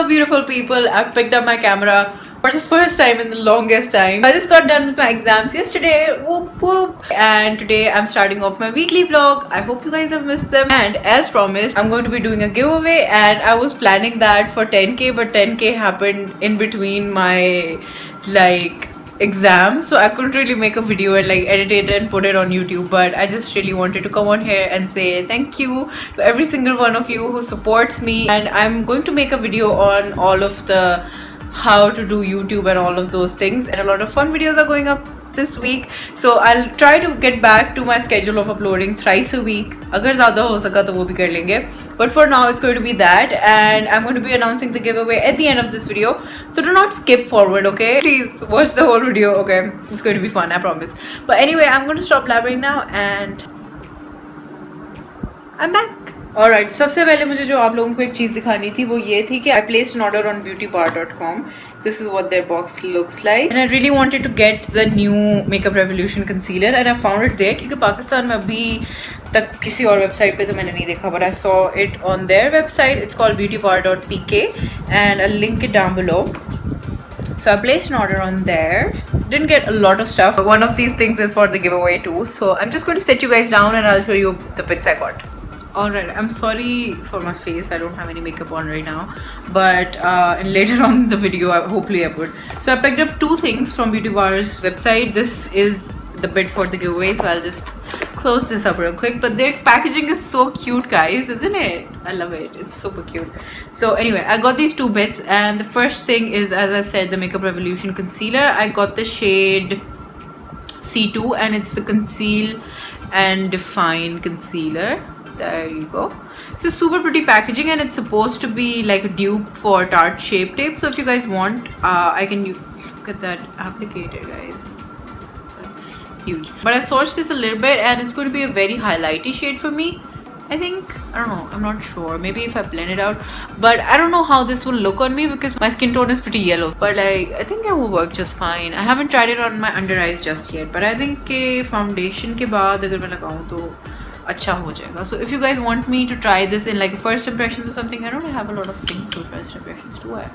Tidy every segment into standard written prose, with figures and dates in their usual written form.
Hello beautiful people, I've picked up my camera for the first time in the longest time. I just got done with my exams yesterday, whoop whoop, and today I'm starting off my weekly vlog. I hope you guys have missed them, and as promised I'm going to be doing a giveaway, and I was planning that for 10k, but 10k happened in between my exam, so I couldn't really make a video and edit it and put it on YouTube. But I just really wanted to come on here and say thank you to every single one of you who supports me, and I'm going to make a video on all of the how to do YouTube and all of those things, and a lot of fun videos are going up this week, so I'll try to get back to my schedule of uploading thrice a week. Agar zyada ho saka to wo bhi kar lenge, but for now it's going to be that, and I'm going to be announcing the giveaway at the end of this video, so do not skip forward, okay? Please watch the whole video, okay? It's going to be fun, I promise. But anyway, I'm going to stop blabbering now and I'm back. Alright, सबसे पहले मुझे जो आप लोगों को एक चीज़ दिखानी थी वो ये थी कि I placed an order on beautybar.com. This is what their box looks like, and I really wanted to get the new Makeup Revolution concealer, and I found it there क्योंकि पाकिस्तान में अभी तक किसी और वेबसाइट पे तो मैंने नहीं देखा, but I saw it on their website. It's called beautybar.pk, and I'll link it down below. So I placed an order on there. Didn't get a lot of stuff, but one of these things is for the giveaway too. So I'm just going to set you guys down and I'll show you the pics I got. Alright, I'm sorry for my face, I don't have any makeup on right now, but later on in the video hopefully I would. So I picked up two things from Beauty Bar's website. This is the bit for the giveaway, so I'll just close this up real quick. But their packaging is so cute, guys, isn't it? I love it, it's super cute. So anyway, I got these two bits, and the first thing is, as I said, the Makeup Revolution concealer. I got the shade C2, and it's the Conceal and Define concealer. There you go. It's a super pretty packaging, and it's supposed to be like a dupe for Tarte Shape Tape. So if you guys want, I can look at that applicator, guys. That's huge. But I swatched this a little bit, and it's going to be a very highlighty shade for me, I think. I don't know, I'm not sure. Maybe if I blend it out, but I don't know how this will look on me because my skin tone is pretty yellow. But I think it will work just fine. I haven't tried it on my under eyes just yet, but I think के foundation के बाद अगर मैं लगाऊँ तो अच्छा हो जाएगा. So if you guys want me to try this in like first impressions or something, I don't have a lot of things for first impressions, do I? I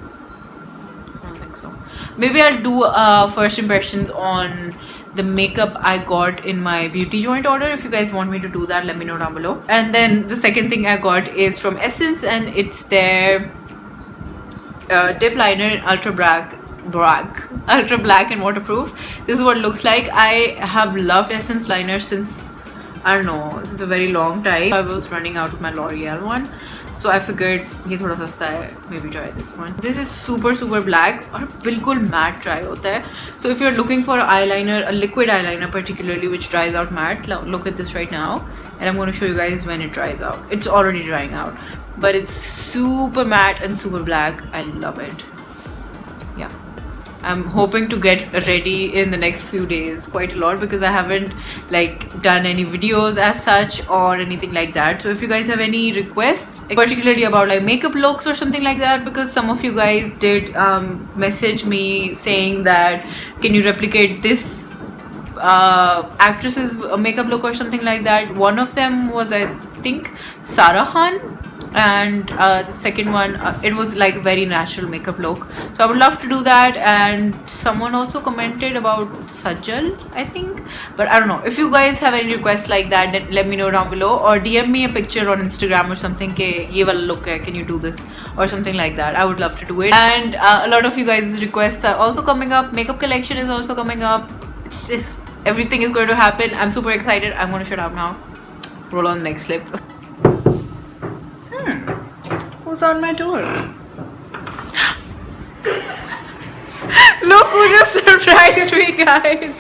don't think so. Maybe I'll do first impressions on the makeup I got in my beauty joint order. If you guys want me to do that, let me know down below. And then the second thing I got is from Essence, and it's their dip liner in ultra black and waterproof. This is what it looks like. I have loved Essence liner since, I don't know, it's a very long time. I was running out of my L'Oreal one, so I figured ये थोड़ा सस्ता है, maybe try this one. This is super black और बिल्कुल matte dry होता है. So if you're looking for eyeliner, a liquid eyeliner particularly which dries out matte, look at this right now, and I'm going to show you guys when it dries out. It's already drying out, but it's super matte and super black. I love it. Yeah. I'm hoping to get ready in the next few days quite a lot because I haven't done any videos as such or anything like that. So if you guys have any requests, particularly about makeup looks or something like that, because some of you guys did message me saying that can you replicate this actress's makeup look or something like that. One of them was, I think, Sarah Khan, and the second one it was like very natural makeup look, so I would love to do that. And someone also commented about Sajal, I think, but I don't know. If you guys have any requests like that, then let me know down below, or DM me a picture on Instagram or something ke ye wala look hai, can you do this or something like that. I would love to do it. And a lot of you guys' requests are also coming up. Makeup collection is also coming up. It's just everything is going to happen. I'm super excited. I'm going to shut up now. Roll on the next clip. Who's on my door? Look who just surprised me, guys.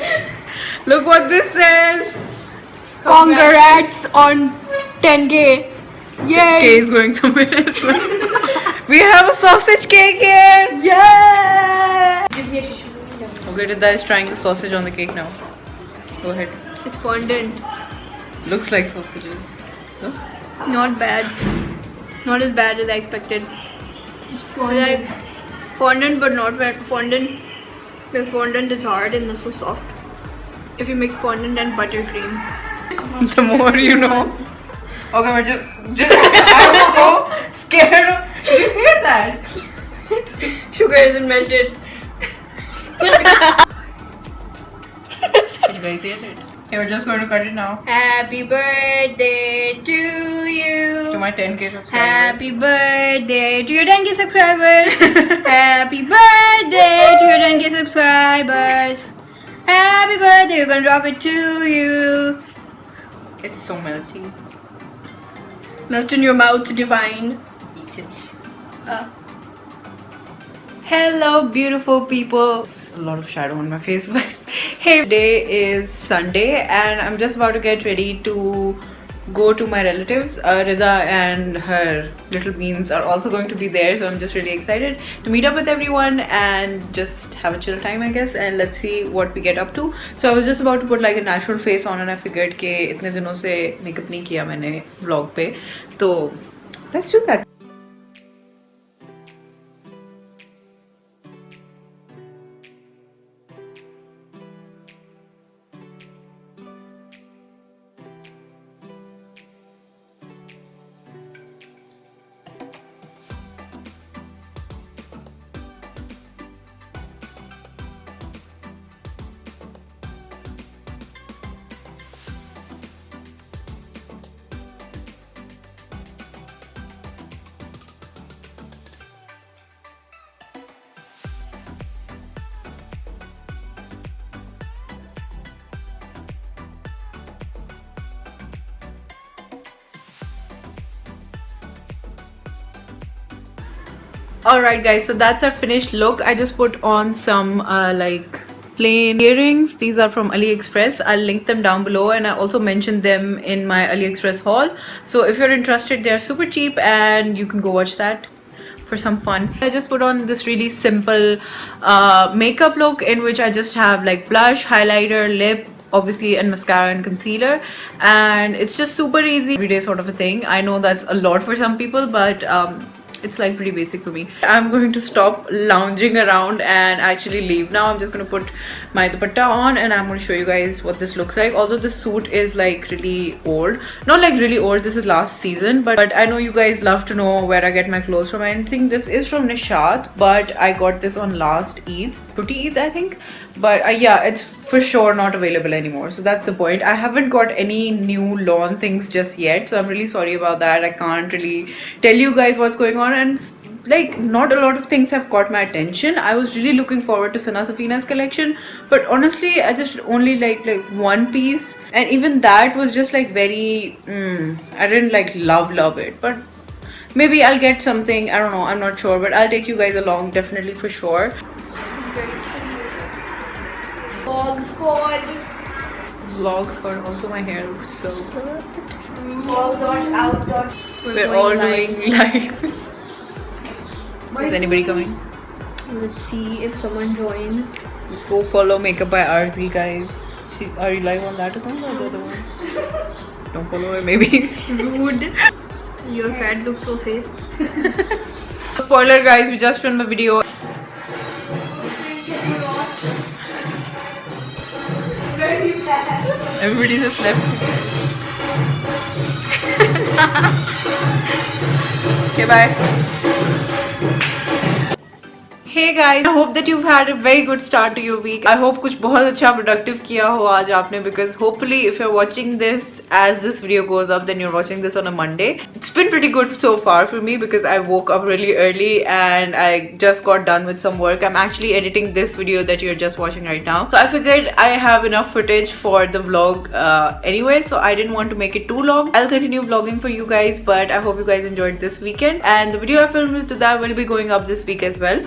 Look what this says. Congrats on 10k. Yay. K is going somewhere else. We have a sausage cake here. Yeah. Okay, Khadeja is trying the sausage on the cake now. Go ahead. It's fondant. Looks like sausages. No? Not bad. Not as bad as I expected. Like fondant, but not fondant. Because fondant is hard and this was soft. If you mix fondant and buttercream, the more you know. Okay, but just I was so scared of. Did you hear that? Sugar isn't melted. You guys hear it? Okay, we're just going to cut it now. Happy birthday to you. To my 10K subscribers. Happy birthday to your 10K subscribers. Happy birthday to your 10K subscribers. Happy birthday, we're gonna drop it to you. It's so melty. Melt in your mouth, divine. Eat it. Hello, Beautiful people. A lot of shadow on my face, but hey, today is Sunday and I'm just about to get ready to go to my relatives. Rida and her little beans are also going to be there, so I'm just really excited to meet up with everyone and just have a chill time, I guess, and let's see what we get up to. So I was just about to put like a natural face on and I figured कि इतने दिनों से makeup नहीं किया मैंने vlog पे, तो let's do that. Alright guys, so that's our finished look. I just put on some like plain earrings. These are from AliExpress. I'll link them down below and I also mentioned them in my AliExpress haul. So if you're interested, they're super cheap and you can go watch that for some fun. I just put on this really simple makeup look in which I just have like blush, highlighter, lip, obviously, and mascara and concealer, and it's just super easy, everyday sort of a thing. I know that's a lot for some people, but it's like pretty basic for me. I'm going to stop lounging around and actually leave now. I'm just going to put my dupatta on and I'm going to show you guys what this looks like. Although this suit is like really old, not like really old, this is last season, but I know you guys love to know where I get my clothes from. I think this is from Nishat, but I got this on last Eid, Tutti Eid I think. But yeah, it's for sure not available anymore, so that's the point. I haven't got any new lawn things just yet, so I'm really sorry about that. I can't really tell you guys what's going on, and like not a lot of things have caught my attention. I was really looking forward to Sana Safina's collection, but honestly I just only like one piece, and even that was just like very I didn't like love it, but maybe I'll get something, I don't know, I'm not sure, but I'll take you guys along definitely for sure. Vlog squad. Vlog squad. Also my hair looks so good. Out. We're all doing lives. Is anybody coming? Let's see if someone joins. Go follow Makeup by RZ, guys. Are you live on that account or the other one? Don't follow her, maybe. Rude. Your fat looks so face. Spoiler guys, we just filmed a video. Everybody just left. Okay, bye. Hey guys, I hope that you've had a very good start to your week. I hope कुछ बहुत अच्छा productive किया हो आज आपने, because hopefully if you're watching this as this video goes up, then you're watching this on a Monday. It's been pretty good so far for me because I woke up really early and I just got done with some work. I'm actually editing this video that you're just watching right now. So I figured I have enough footage for the vlog anyway, so I didn't want to make it too long. I'll continue vlogging for you guys, but I hope you guys enjoyed this weekend, and the video I filmed to that will be going up this week as well.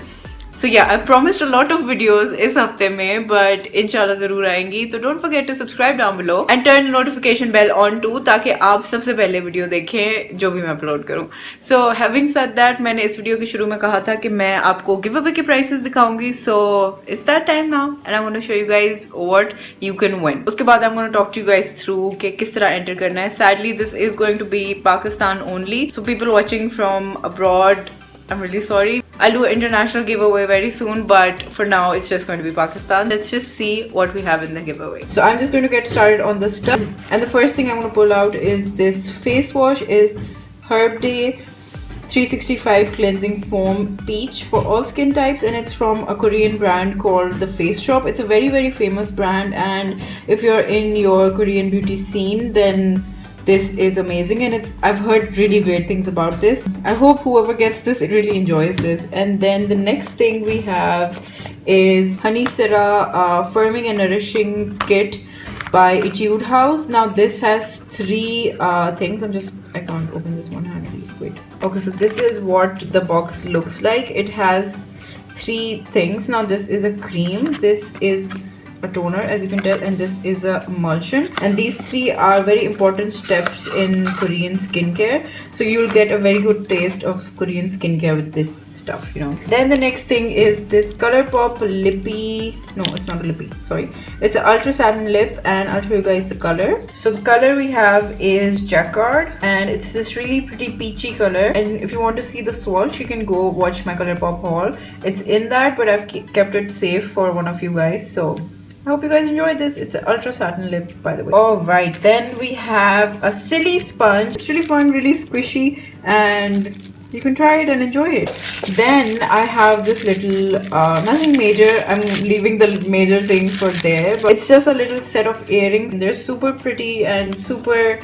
So yeah, I promised a lot of videos इस हफ्ते में, but इंशाल्लाह ज़रूर आएंगी. तो don't forget to subscribe down below and turn the notification bell on too, ताकि आप सबसे पहले वीडियो देखें जो भी मैं अपलोड करूँ. So having said that, मैंने इस वीडियो के शुरू में कहा था कि मैं आपको गिव अवे के प्राइसेस दिखाऊंगी. So it's that time now and I'm going to show you guys what you can win. उसके बाद I'm going to talk to you guys through कि किस तरह enter करना है. Sadly, this is going to be Pakistan only. So people watching from abroad, I'm really sorry. I'll do an international giveaway very soon, but for now it's just going to be Pakistan. Let's just see what we have in the giveaway. So I'm just going to get started on the stuff, and the first thing I'm going to pull out is this face wash. It's Herb Day 365 cleansing foam peach for all skin types, and it's from a Korean brand called The Face Shop. It's a very famous brand, and if you're in your Korean beauty scene, then this is amazing, and I've heard really great things about this. I hope whoever gets this really enjoys this. And then the next thing we have is Honey Sera Firming and Nourishing Kit by Etude House. Now this has 3 things. I can't open this one handily. Wait. Okay, so this is what the box looks like. It has 3 things. Now this is a cream, this is a toner, as you can tell, and this is a emulsion, and these 3 are very important steps in Korean skincare, so you'll get a very good taste of Korean skincare with this stuff, you know. Then the next thing is this ColourPop lippy, no, it's not a lippy, sorry, it's an ultra satin lip, and I'll show you guys the color. So the color we have is Jacquard, and it's this really pretty peachy color, and if you want to see the swatch, you can go watch my ColourPop haul. It's in that, but I've kept it safe for one of you guys, so I hope you guys enjoyed this. It's an ultra satin lip, by the way. Alright, then we have a silly sponge. It's really fun, really squishy, and you can try it and enjoy it. Then I have this little, nothing major. I'm leaving the major things for there, but it's just a little set of earrings. They're super pretty and super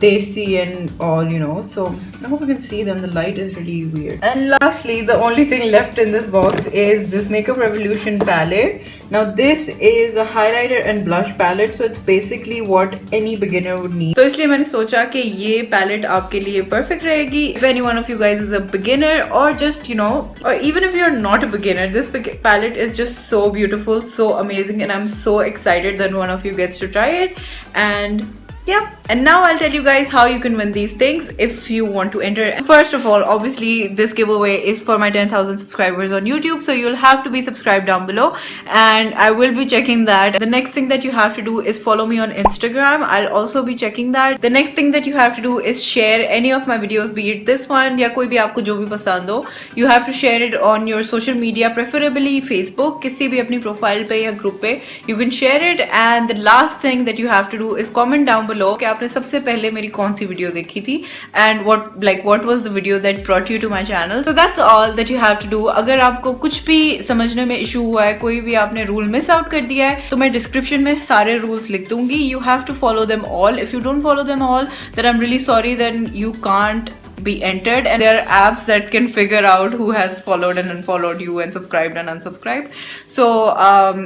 desi and all, you know, so I hope you can see them. The light is really weird. And lastly, the only thing left in this box is this Makeup Revolution palette. Now this is a highlighter and blush palette, so it's basically what any beginner would need. तो इसलिए मैंने सोचा कि ये palette आपके लिए perfect रहेगी. If any one of you guys is a beginner, or just, you know, or even if you're not a beginner, this palette is just so beautiful, so amazing, and I'm so excited that one of you gets to try it. And yeah, and now I'll tell you guys how you can win these things if you want to enter. First of all, obviously this giveaway is for my 10,000 subscribers on YouTube, so you'll have to be subscribed down below, and I will be checking that. The next thing that you have to do is follow me on Instagram. I'll also be checking that. The next thing that you have to do is share any of my videos, be it this one या कोई भी आपको जो भी पसंद हो. You have to share it on your social media, preferably Facebook, किसी भी अपनी profile पे या group पे. You can share it, and the last thing that you have to do is comment down below कि आपने सबसे पहले मेरी कौन सी वीडियो देखी थी, and what was the video that brought you to my channel. So that's all that you have to do. अगर आपको कुछ भी समझने में इशू हुआ है, कोई भी आपने रूल मिस आउट कर दिया है, तो मैं डिस्क्रिप्शन में सारे रूल्स लिख दूंगी. You have to follow them all. If you don't follow them all, then I'm really sorry, then you can't be entered, and there are apps that can figure out who has followed and unfollowed you and subscribed and unsubscribed. So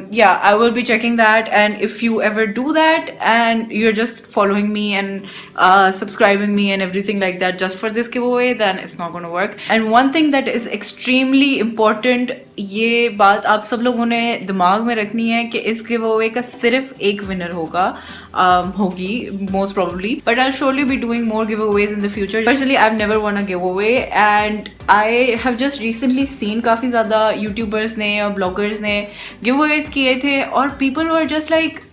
yeah, I will be checking that, and if you ever do that and you're just following me and subscribing me and everything like that just for this giveaway, then it's not going to work. And one thing that is extremely important, ये बात आप सब लोगों ने दिमाग में रखनी है कि इस गिवअवे का सिर्फ एक विनर होगी most probably, but I'll surely be doing more giveaways in the future. Personally, I've never won a giveaway, and I have just recently seen काफ़ी ज़्यादा YouTubers ने और bloggers ने giveaways किए थे, और people were just like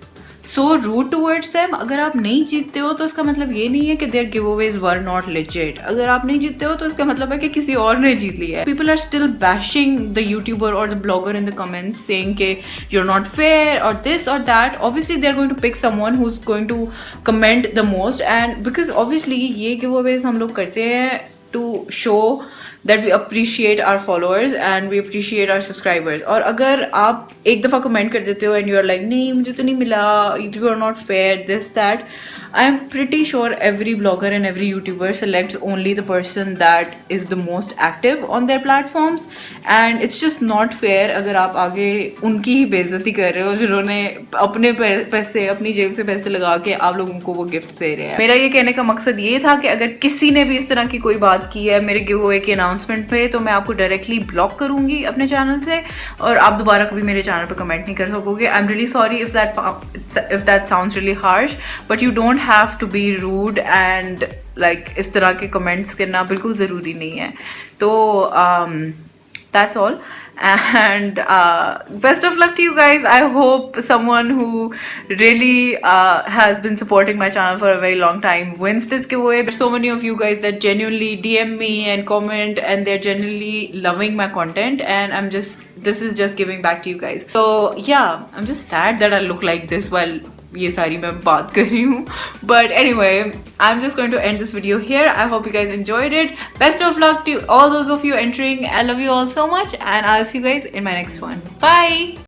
so rude towards them. अगर आप नहीं जीतते हो तो इसका मतलब ये नहीं है कि their giveaways were not legit. अगर आप नहीं जीतते हो तो इसका मतलब है कि किसी और ने जीत लिया है. People are still bashing the YouTuber or the blogger in the comments, saying कि you're not fair or this or that. Obviously they're going to pick someone who's going to comment the most, and because obviously ये giveaways हम लोग करते हैं to show that we appreciate our followers and we appreciate our subscribers. और अगर आप एक दफ़ा कमेंट कर देते हो and you are like नहीं मुझे तो नहीं मिला, you are not fair, this that, I am pretty sure every blogger and every YouTuber selects only the person that is the most active on their platforms, and it's just not fair अगर आप आगे उनकी ही बेइज्जती कर रहे हो जिन्होंने अपने पैसे अपनी जेब से पैसे लगा के आप लोगों को वो गिफ्ट दे रहे हैं. मेरा ये कहने का मकसद ये था कि अगर किसी ने भी इस तरह की कोई बात की है मेरे गिवअवे के अनाउंसमेंट पे, तो मैं आपको डायरेक्टली ब्लॉक करूंगी अपने चैनल से, और आप दोबारा कभी मेरे चैनल पे कमेंट नहीं कर सकोगे. I am really sorry if that sounds really harsh, but you don't have to be rude and like इस तरह के comments करना बिल्कुल ज़रूरी नहीं है. तो that's all, and best of luck to you guys. I hope someone who really has been supporting my channel for a very long time wins this giveaway. But so many of you guys that genuinely DM me and comment, and they're genuinely loving my content, and this is just giving back to you guys. So yeah, I'm just sad that I look like this while ये सारी मैं बात कर रही हूँ. But anyway, I'm just going to end this video here. I hope you guys enjoyed it. Best of luck to all those of you entering. I love you all so much, and I'll see you guys in my next one. Bye.